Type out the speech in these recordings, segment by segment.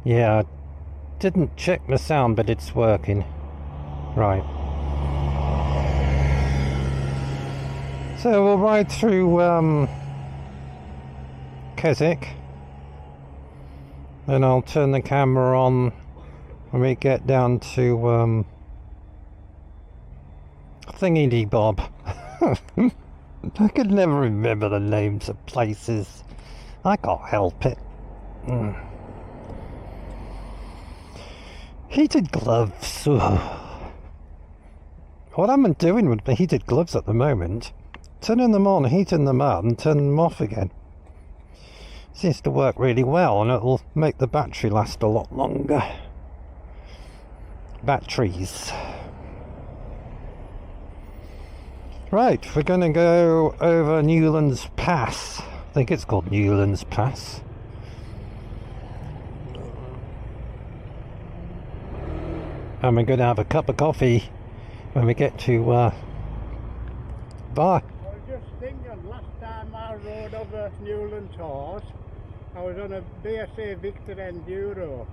Yeah, I didn't check the sound, but it's working. Right. So we'll ride through Keswick. Then I'll turn the camera on when we get down to Thingy Bob. I could never remember the names of places. I can't help it. Heated gloves. Ugh. What I'm doing with the heated gloves at the moment, turning them on, heating them up and turning them off again. Seems to work really well, and it'll make the battery last a lot longer. Batteries. Right, we're going to go over Newlands Pass. I think it's called Newlands Pass. And we're going to have a cup of coffee when we get to bar. I was just thinking, last time I rode over Newlands horse, I was on a BSA Victor Enduro,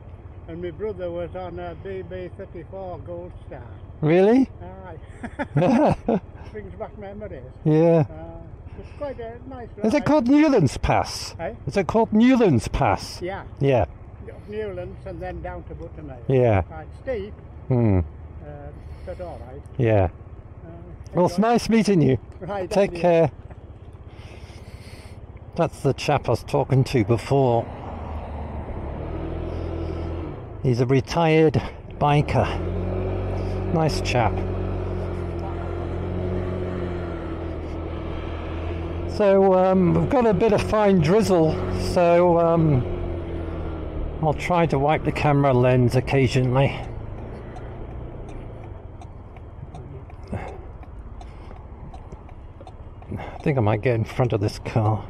and my brother was on a BB34 Gold Star. Really? Aye. Brings back memories. Yeah. It's quite a nice ride. Is it called Newlands Pass? Eh? Is it called Newlands Pass? Yeah. Yeah. Newlands and then down to Buttermere. Yeah. Right, steep, but all right. Yeah. Well, it's nice meeting you. Right. Take care. That's the chap I was talking to before. He's a retired biker. Nice chap. So we've got a bit of fine drizzle, so I'll try to wipe the camera lens occasionally. I think I might get in front of this car.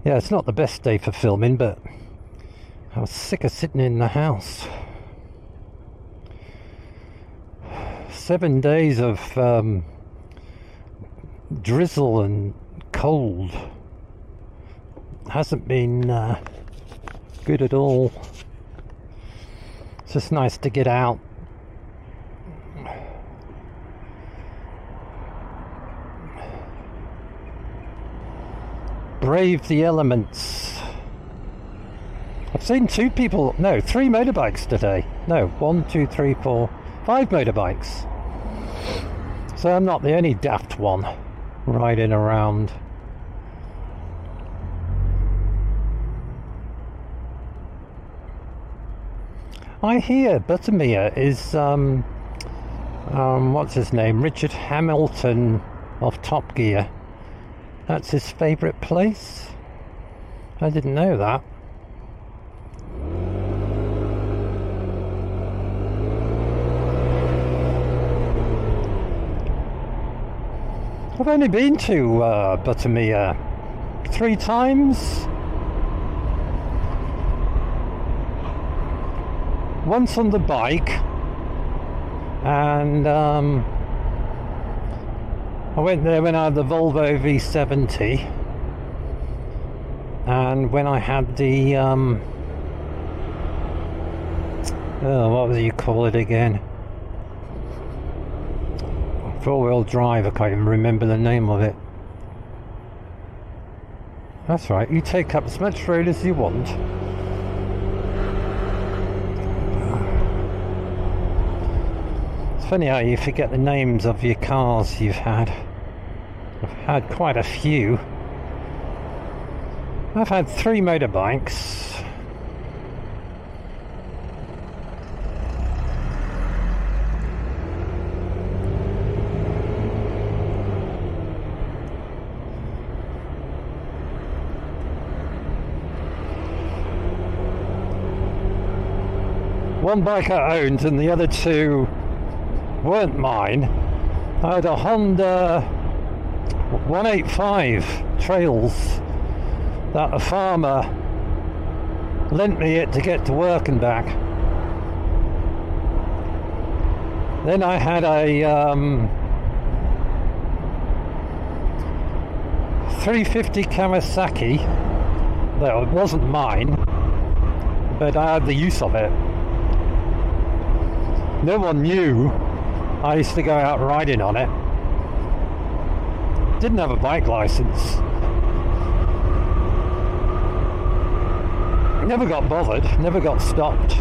Yeah, it's not the best day for filming, but I was sick of sitting in the house. 7 days of drizzle and cold hasn't been good at all. It's just nice to get out. Brave the elements. I've seen three motorbikes today. No, 1, 2, 3, 4, 5 motorbikes. So I'm not the only daft one riding around. I hear Buttermere is what's his name? Richard Hamilton of Top Gear. That's his favourite place. I didn't know that. I've only been to Buttermere 3 times. Once on the bike, and I went there when I had the Volvo V70, and when I had the what do you call it again? 4-wheel drive. I can't even remember the name of it. That's right, you take up as much road as you want. It's funny how you forget the names of your cars you've had. I've had quite a few. I've had 3 motorbikes. One bike I owned and the other 2 weren't mine. I had a Honda 185 Trails that a farmer lent me it to get to work and back. Then I had a 350 Kawasaki that wasn't mine, but I had the use of it. No one knew I used to go out riding on it. Didn't have a bike license. Never got bothered, never got stopped.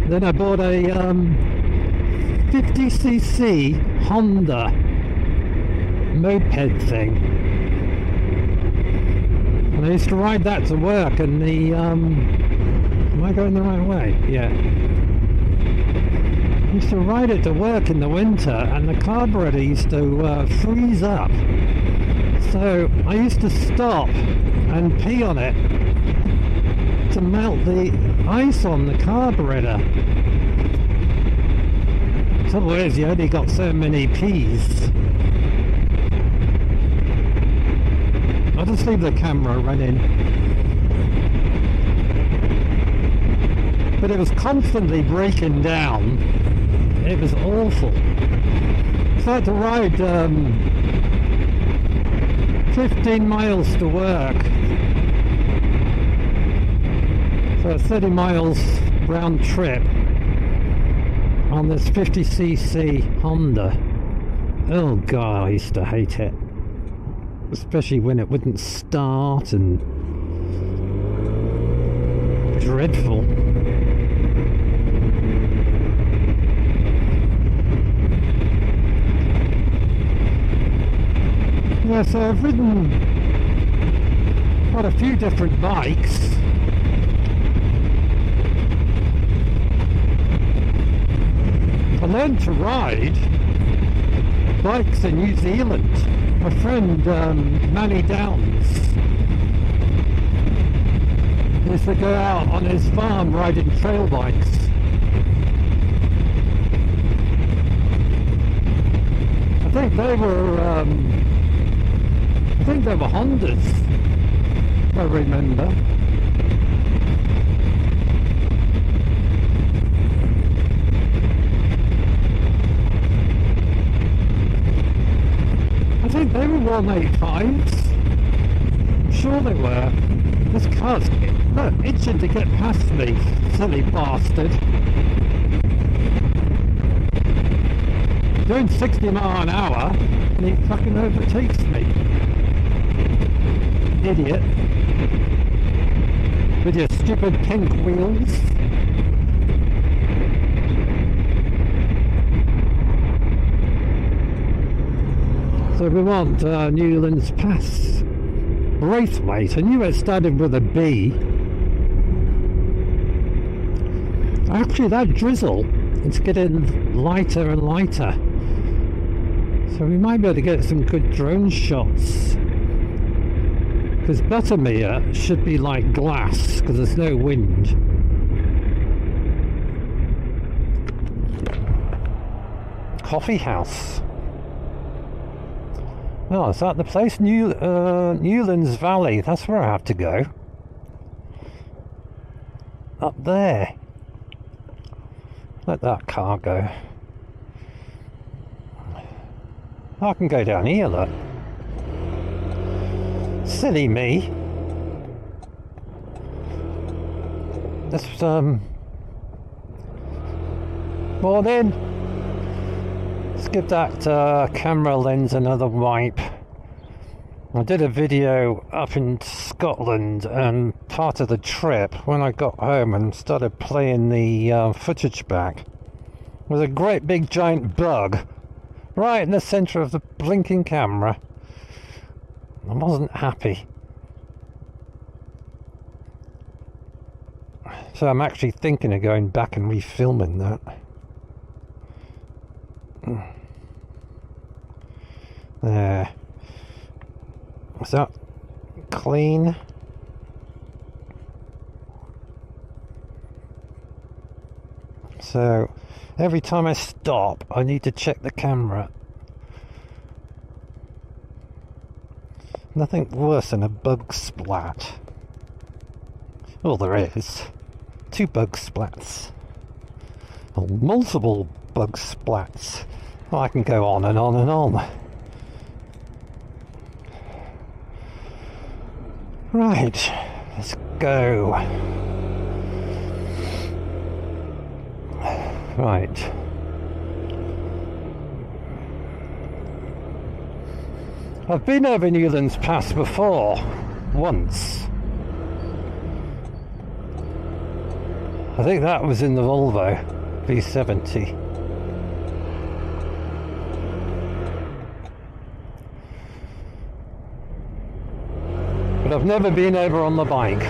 Then I bought a 50cc Honda moped thing. And I used to ride that to work, and the am I going the right way? Yeah. I used to ride it to work in the winter, and the carburetor used to freeze up. So I used to stop and pee on it to melt the ice on the carburetor. Trouble is, you only got so many peas. I'll just leave the camera running. But it was constantly breaking down. It was awful. So I had to ride 15 miles to work. So 30 miles round trip on this 50cc Honda. Oh god, I used to hate it. Especially when it wouldn't start, and dreadful. Yeah, so I've ridden quite a few different bikes. I learned to ride bikes in New Zealand. My friend Manny Downs used to go out on his farm riding trail bikes. I think they were Hondas, if I remember. I think they were 185s. I'm sure they were. This car's itching to get past me, silly bastard. Doing 60 miles an hour and he fucking overtakes me. Idiot. With your stupid pink wheels. So we want Newlands Pass. Braithwaite. I knew it started with a B. Actually, that drizzle, it's getting lighter and lighter. So we might be able to get some good drone shots. Because Buttermere should be like glass, because there's no wind. Coffee house. Oh, is that the place? Newlands Valley. That's where I have to go. Up there. Let that car go. I can go down here, look. Silly me. Let's morning. Let's give that camera lens another wipe. I did a video up in Scotland, and part of the trip, when I got home and started playing the footage back, was a great big giant bug right in the centre of the blinking camera. I wasn't happy. So I'm actually thinking of going back and refilming that. There. Is that clean? So every time I stop, I need to check the camera. Nothing worse than a bug splat. Well, there is 2 bug splats. Or multiple bug splats. Well, I can go on and on and on. Right, let's go. Right. I've been over Newlands Pass before, once. I think that was in the Volvo V70. But I've never been over on the bike.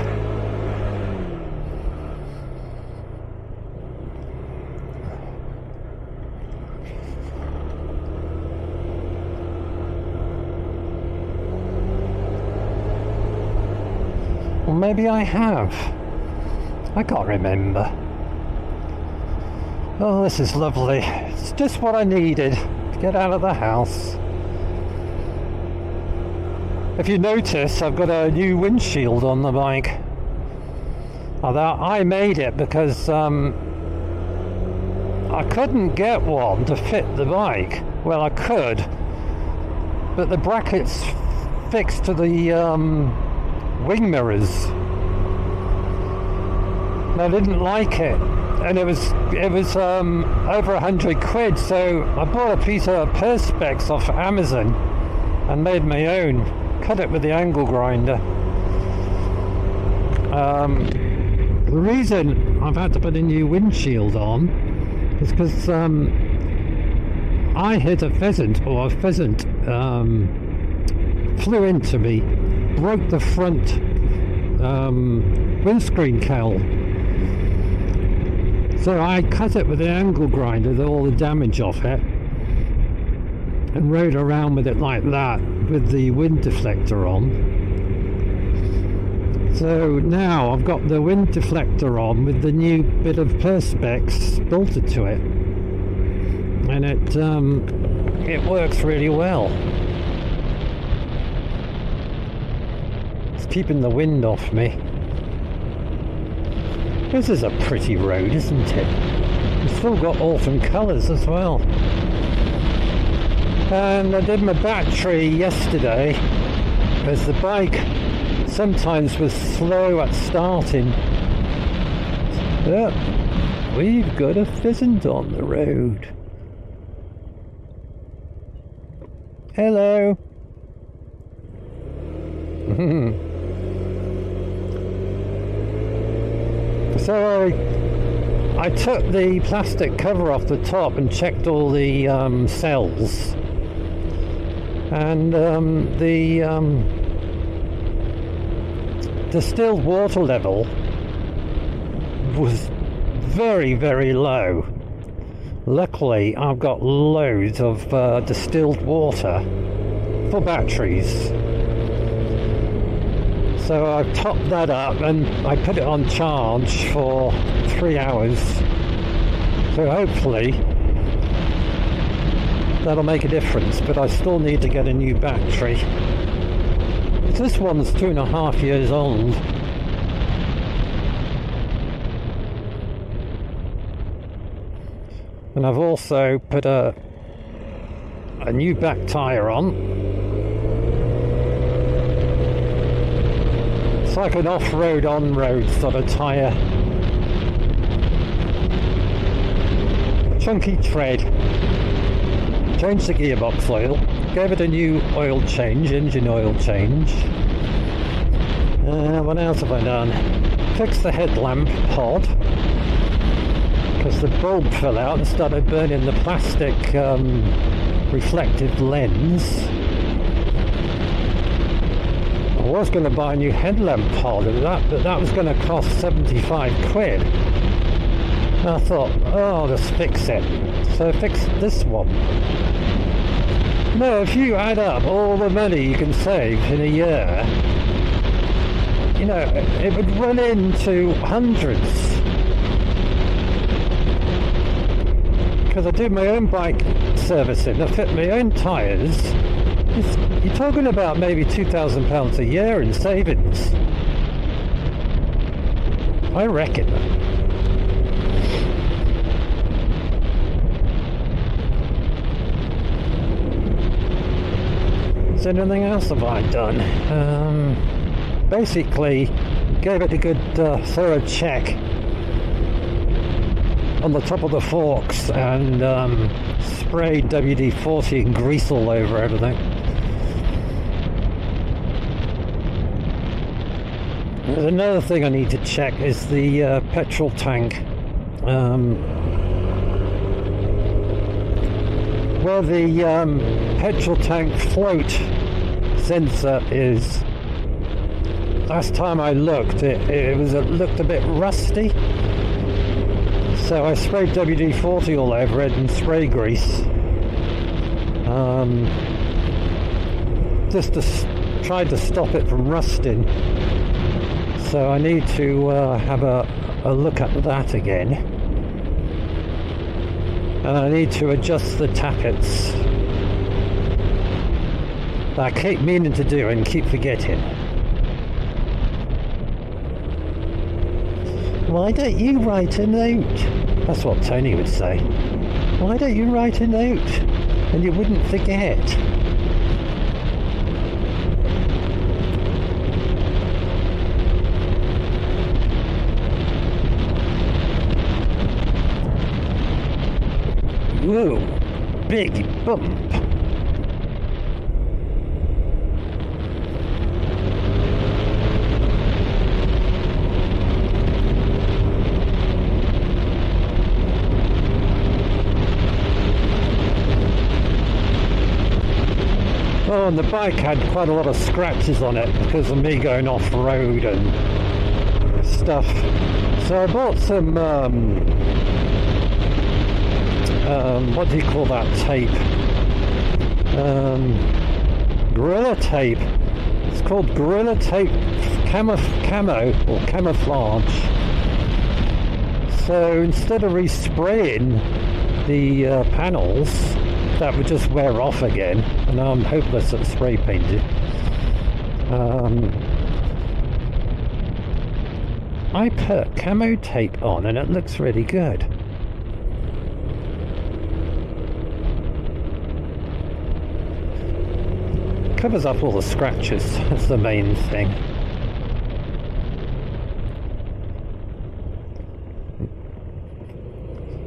Or maybe I have. I can't remember. Oh, this is lovely. It's just what I needed to get out of the house. If you notice, I've got a new windshield on the bike. Although I made it because I couldn't get one to fit the bike. Well, I could, but the bracket's fixed to the wing mirrors. And I didn't like it, and it was over 100 quid. So I bought a piece of perspex off Amazon and made my own. Cut it with the angle grinder. The reason I've had to put a new windshield on is because I hit a pheasant, or a pheasant flew into me, broke the front windscreen cowl. So I cut it with the angle grinder, all the damage off it, and rode around with it like that with the wind deflector on. So now I've got the wind deflector on with the new bit of perspex bolted to it, and it works really well. It's keeping the wind off me. This is a pretty road, isn't it? It's still got autumn colours as well. And I did my battery yesterday because the bike sometimes was slow at starting. Yeah, we've got a pheasant on the road. Hello. So I took the plastic cover off the top and checked all the cells. And the distilled water level was very, very low. Luckily, I've got loads of distilled water for batteries. So I've topped that up and I put it on charge for 3 hours. So hopefully that'll make a difference, but I still need to get a new battery. This one's 2.5 years old. And I've also put a new back tyre on. It's like an off-road, on-road sort of tyre. Chunky tread. Changed the gearbox oil, gave it a new oil change, engine oil change. What else have I done? Fixed the headlamp pod, because the bulb fell out and started burning the plastic reflective lens. I was going to buy a new headlamp pod, but that was going to cost 75 quid. And I thought, oh, I'll just fix it. So I fixed this one. No, if you add up all the money you can save in a year, you know, it would run into hundreds. Because I do my own bike servicing, I fit my own tyres. You're talking about maybe £2,000 a year in savings. I reckon. Is there anything else have I done? Basically, gave it a good thorough check on the top of the forks and sprayed WD-40 and grease all over everything. There's another thing I need to check is the petrol tank. Where the petrol tank float sensor is, last time I looked, it looked a bit rusty. So I sprayed WD-40 all over it and spray grease. Just to try to stop it from rusting. So I need to have a look at that again. And I need to adjust the tappets. That I keep meaning to do and keep forgetting. Why don't you write a note? That's what Tony would say. Why don't you write a note? And you wouldn't forget. Whoa, big bump. Oh, and the bike had quite a lot of scratches on it because of me going off-road and stuff. So I bought some what do you call that tape? Gorilla tape. It's called Gorilla Tape Camo or Camouflage. So instead of respraying the panels, that would just wear off again, and now I'm hopeless at spray painting. I put camo tape on and it looks really good. Covers up all the scratches, that's the main thing.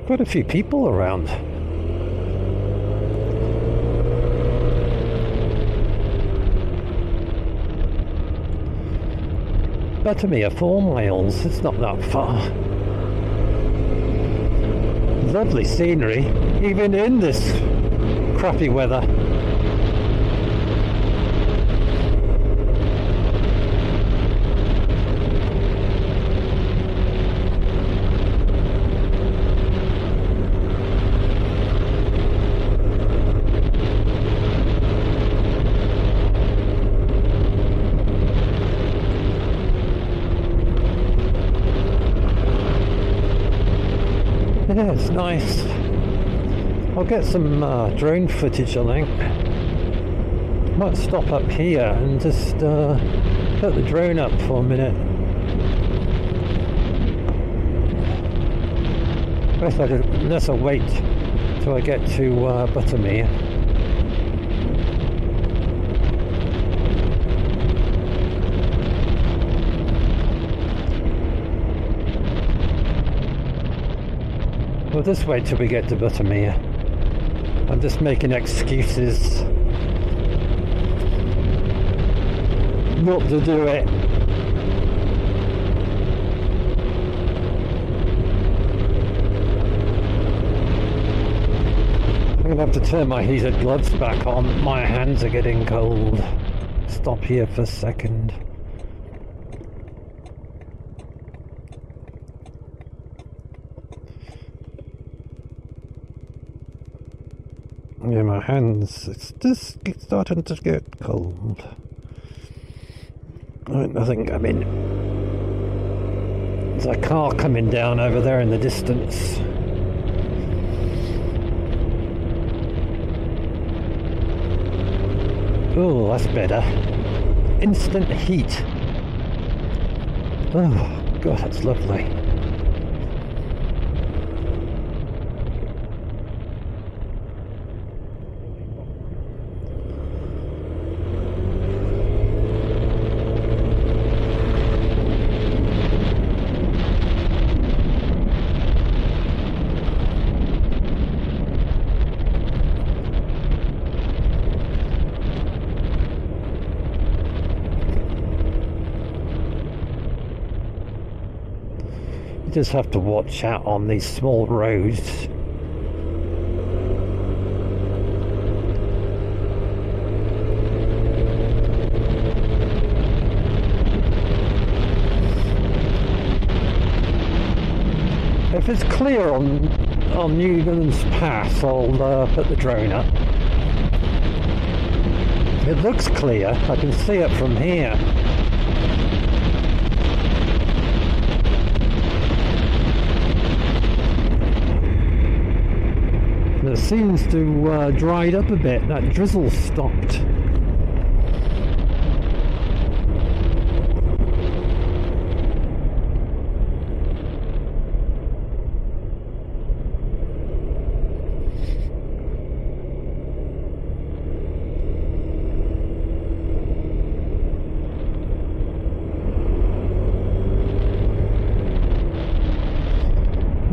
Quite a few people around. Buttermere, 4 miles, it's not that far. Lovely scenery, even in this crappy weather. Yeah, it's nice. I'll get some drone footage, I think. Might stop up here and just put the drone up for a minute. Unless I wait till I get to Buttermere. We'll just wait till we get to Buttermere. I'm just making excuses not to do it. I'm gonna have to turn my heated gloves back on. My hands are getting cold. Stop here for a second. Yeah, my hands, it's just starting to get cold. Right, I think I'm in. There's a car coming down over there in the distance. Oh, that's better. Instant heat. Oh. God, that's lovely. Just have to watch out on these small roads. If it's clear on Newlands Pass, I'll put the drone up. It looks clear, I can see it from here. It seems to dried up a bit. That drizzle stopped.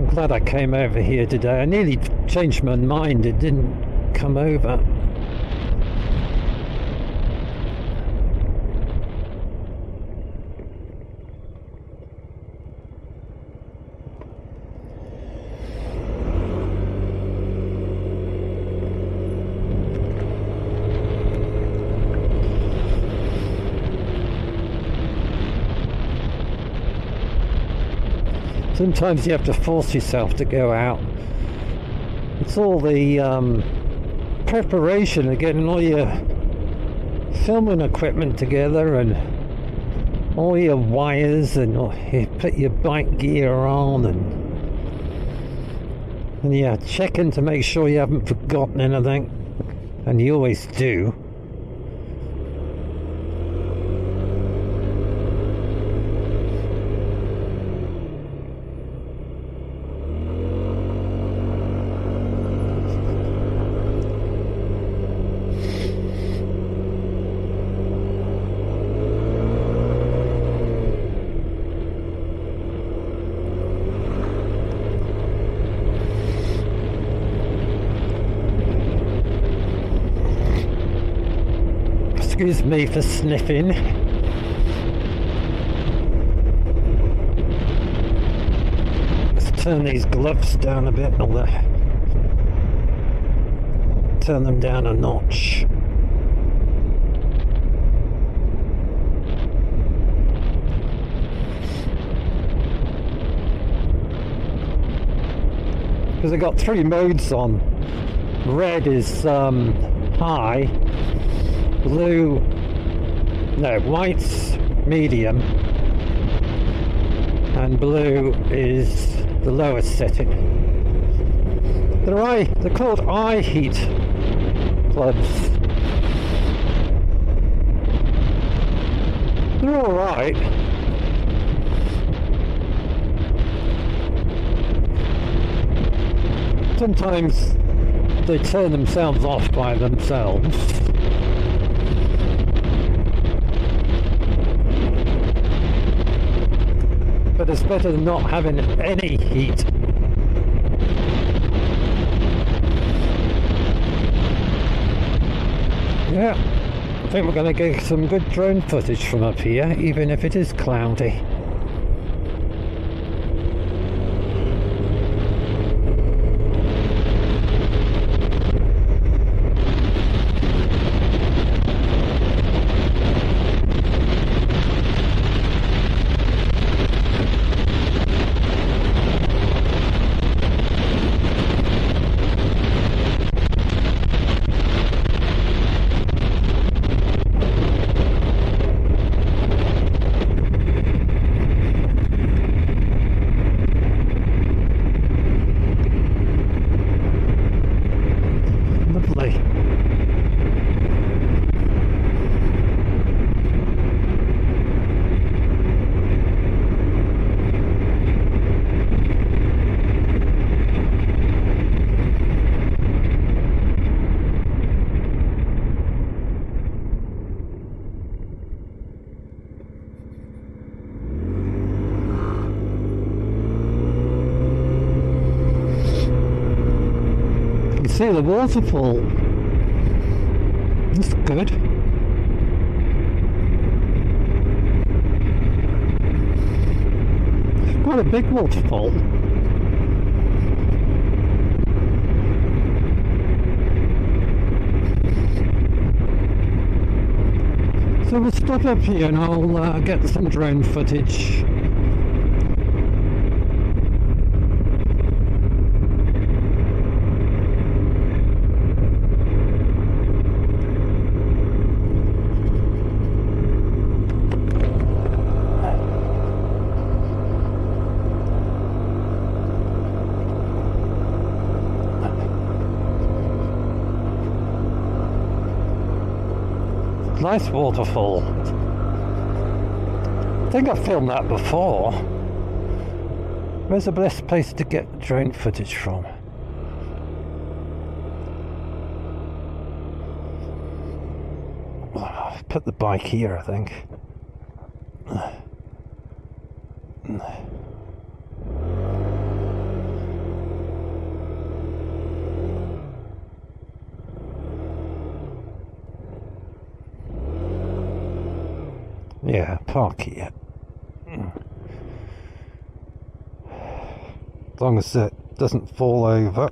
Glad I came over here today. I nearly changed my mind, it didn't come over. Sometimes you have to force yourself to go out. It's all the preparation of getting all your filming equipment together and all your wires, and you put your bike gear on, and you're checking to make sure you haven't forgotten anything, and you always do. Excuse me for sniffing. Let's turn these gloves down a bit, turn them down a notch. Because I got 3 modes on. Red is high. White's medium, and blue is the lowest setting. They're called eye heat plugs. They're alright. Sometimes they turn themselves off by themselves. But it's better than not having any heat. Yeah, I think we're going to get some good drone footage from up here, even if it is cloudy. see the waterfall. That's good. It's quite a big waterfall. So we'll stop up here and I'll get some drone footage. Nice waterfall. I think I've filmed that before. Where's the best place to get drone footage from? I've put the bike here, I think. Yeah, park here. As long as it doesn't fall over,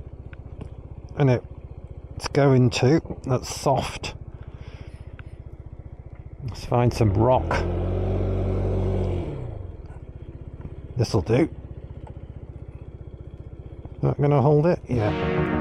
and it's going to, that's soft. Let's find some rock. This'll do. Not gonna hold it? Yeah.